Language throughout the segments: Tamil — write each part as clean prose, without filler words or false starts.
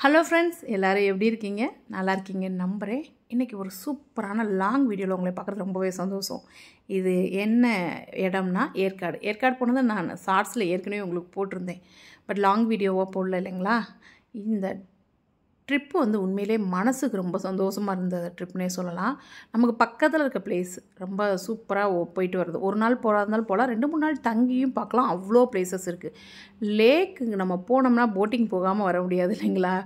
ஹலோ ஃப்ரெண்ட்ஸ், எல்லோரும் எப்படி இருக்கீங்க? நல்லா இருக்கீங்கன்னு நம்புகிறேன். இன்றைக்கி ஒரு சூப்பரான லாங் வீடியோவில் உங்களை பார்க்குறது ரொம்பவே சந்தோஷம். இது என்ன இடம்னா ஏற்காடு போனது நான் ஷார்ட்ஸில் ஏற்கனவே உங்களுக்கு போட்டிருந்தேன். பட் லாங் வீடியோவாக போடல இல்லைங்களா? இந்த ட்ரிப்பு வந்து உண்மையிலே மனசுக்கு ரொம்ப சந்தோஷமாக இருந்த ட்ரிப்னே சொல்லலாம். நமக்கு பக்கத்தில் இருக்க பிளேஸ் ரொம்ப சூப்பராக போயிட்டு வருது. ஒரு நாள் போகிறா இருந்தாலும் போகலாம், 2-3 நாள் தங்கியும் பார்க்கலாம். அவ்வளோ பிளேசஸ் இருக்குது. லேக்கு நம்ம போனோம்னா போட்டிங் போகாமல் வர முடியாது இல்லைங்களா?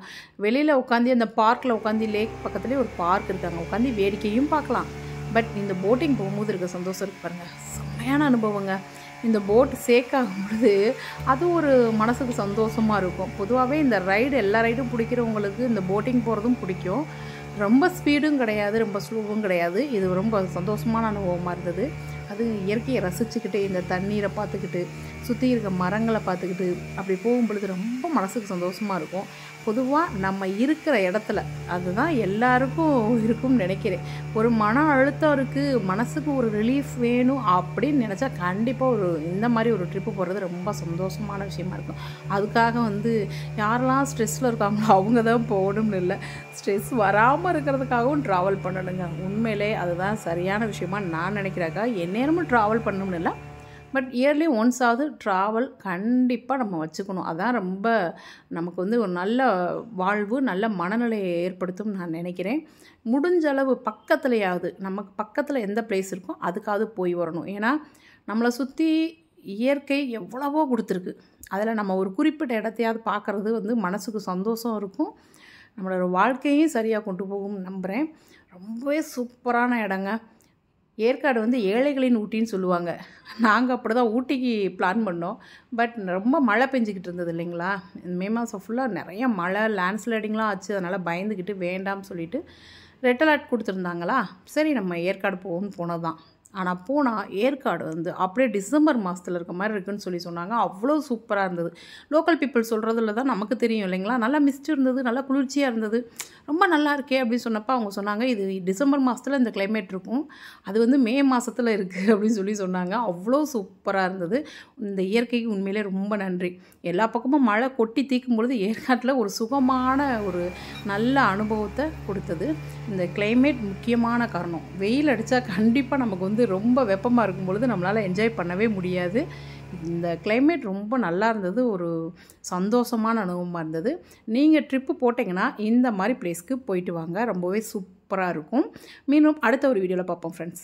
வெளியில் உட்காந்து அந்த பார்க்கில் உட்காந்து லேக் பக்கத்துலேயே ஒரு பார்க் இருக்காங்க, உட்காந்து வேடிக்கையும் பார்க்கலாம். பட் இந்த போட்டிங் போகும்போது இருக்க சந்தோஷம் இருக்குது பாருங்கள், செம்மையான அனுபவங்க. இந்த போட் சேக் ஆகும் பொழுது அது ஒரு மனசுக்கு சந்தோஷமாக இருக்கும். பொதுவாகவே இந்த எல்லா ரைடும் பிடிக்கிறவங்களுக்கு இந்த போட்டிங் போகிறதும் பிடிக்கும். ரொம்ப ஸ்பீடும் கிடையாது, ரொம்ப ஸ்லோவும் கிடையாது. இது ரொம்ப சந்தோஷமான அனுபவமாக இருந்தது. அது இயற்கையை ரசிச்சுக்கிட்டு, இந்த தண்ணீரை பார்த்துக்கிட்டு, சுற்றி இருக்க மரங்களை பார்த்துக்கிட்டு அப்படி போகும் பொழுது ரொம்ப மனசுக்கு சந்தோஷமாக இருக்கும். பொதுவாக நம்ம இருக்கிற இடத்துல அதுதான் எல்லாருக்கும் இருக்கும்னு நினைக்கிறேன். ஒரு மன அழுத்தம் இருக்குது, மனசுக்கு ஒரு ரிலீஃப் வேணும் அப்படின்னு நினச்சா கண்டிப்பாக இந்த மாதிரி ஒரு ட்ரிப்பு போகிறது ரொம்ப சந்தோஷமான விஷயமா இருக்கும். அதுக்காக யாரெல்லாம் ஸ்ட்ரெஸ்ஸில் இருக்காங்களோ அவங்க தான் போகணும்னு இல்லை, ஸ்ட்ரெஸ் வராமல் இருக்கிறதுக்காகவும் ட்ராவல் பண்ணணுங்க. உண்மையிலே அதுதான் சரியான விஷயமா நான் நினைக்கிறாக்கா. எந்நேரமும் ட்ராவல் பண்ணணும்னு இல்லை, பட் இயர்லி ஒன்ஸாவது ட்ராவல் கண்டிப்பாக நம்ம வச்சுக்கணும். அதான் ரொம்ப நமக்கு ஒரு நல்ல வாழ்வு, நல்ல மனநிலையை ஏற்படுத்தும் நான் நினைக்கிறேன். முடிஞ்ச அளவு பக்கத்துலையாவது, நமக்கு பக்கத்தில் எந்த பிளேஸ் இருக்கோ அதுக்காவது போய் வரணும். ஏன்னா நம்மளை சுற்றி இயற்கை எவ்வளவோ கொடுத்துருக்கு. அதில் நம்ம ஒரு குறிப்பிட்ட இடத்தையாவது பார்க்குறது மனசுக்கு சந்தோஷம் இருக்கும், நம்மளோட வாழ்க்கையும் சரியாக கொண்டு போகும்னு நம்புகிறேன். ரொம்பவே சூப்பரான இடங்க. ஏற்காடு ஏழைகளின் ஊட்டின்னு சொல்லுவாங்க. நாங்கள் அப்படி தான் ஊட்டிக்கு பிளான் பண்ணோம். பட் ரொம்ப மழை பெஞ்சிக்கிட்டு இருந்தது இல்லைங்களா? மே மாதம் ஃபுல்லாக நிறைய மழை, லேண்ட்ஸ்லைடிங்லாம் ஆச்சு. அதனால் பயந்துக்கிட்டு வேண்டாம்னு சொல்லிவிட்டு ரெட் அலர்ட் கொடுத்துருந்தாங்களா, சரி நம்ம ஏற்காடு போனது தான். ஆனால் போனால் ஏற்காடு அப்படியே டிசம்பர் மாதத்தில் இருக்க மாதிரி இருக்குதுன்னு சொன்னாங்க. அவ்வளோ சூப்பராக இருந்தது. லோக்கல் பீப்புள் சொல்கிறதுல தான் நமக்கு தெரியும் இல்லைங்களா? நல்லா மிஸ்ட் இருந்தது, நல்லா குளிர்ச்சியாக இருந்தது, ரொம்ப நல்லா இருக்கே அப்படின்னு சொன்னப்போ அவங்க சொன்னாங்க, இது டிசம்பர் மாதத்தில் இந்த கிளைமேட் இருக்கும், அது மே மாதத்தில் இருக்குது அப்படின்னு சொன்னாங்க. அவ்வளோ சூப்பராக இருந்தது. இந்த இயற்கைக்கு உண்மையிலே ரொம்ப நன்றி. எல்லா பக்கமும் மழை கொட்டி தீக்கும் பொழுது ஏற்காட்டில் ஒரு சுகமான ஒரு நல்ல அனுபவத்தை கொடுத்தது. இந்த கிளைமேட் முக்கியமான காரணம். வெயில் அடித்தா கண்டிப்பாக நமக்கு ரொம்ப வெப்பமாக இருக்கும் பொழுது நம்மளால் என்ஜாய் பண்ணவே முடியாது. இந்த கிளைமேட் ரொம்ப நல்லா இருந்தது, ஒரு சந்தோஷமான அனுபவமாக இருந்தது. நீங்கள் ட்ரிப்பு போட்டிங்கன்னா இந்த மாதிரி பிளேஸ்க்கு போயிட்டு வாங்க, ரொம்பவே சூப்பராக இருக்கும். மீண்டும் அடுத்த ஒரு வீடியோவில் பார்ப்போம் ஃப்ரெண்ட்ஸ்.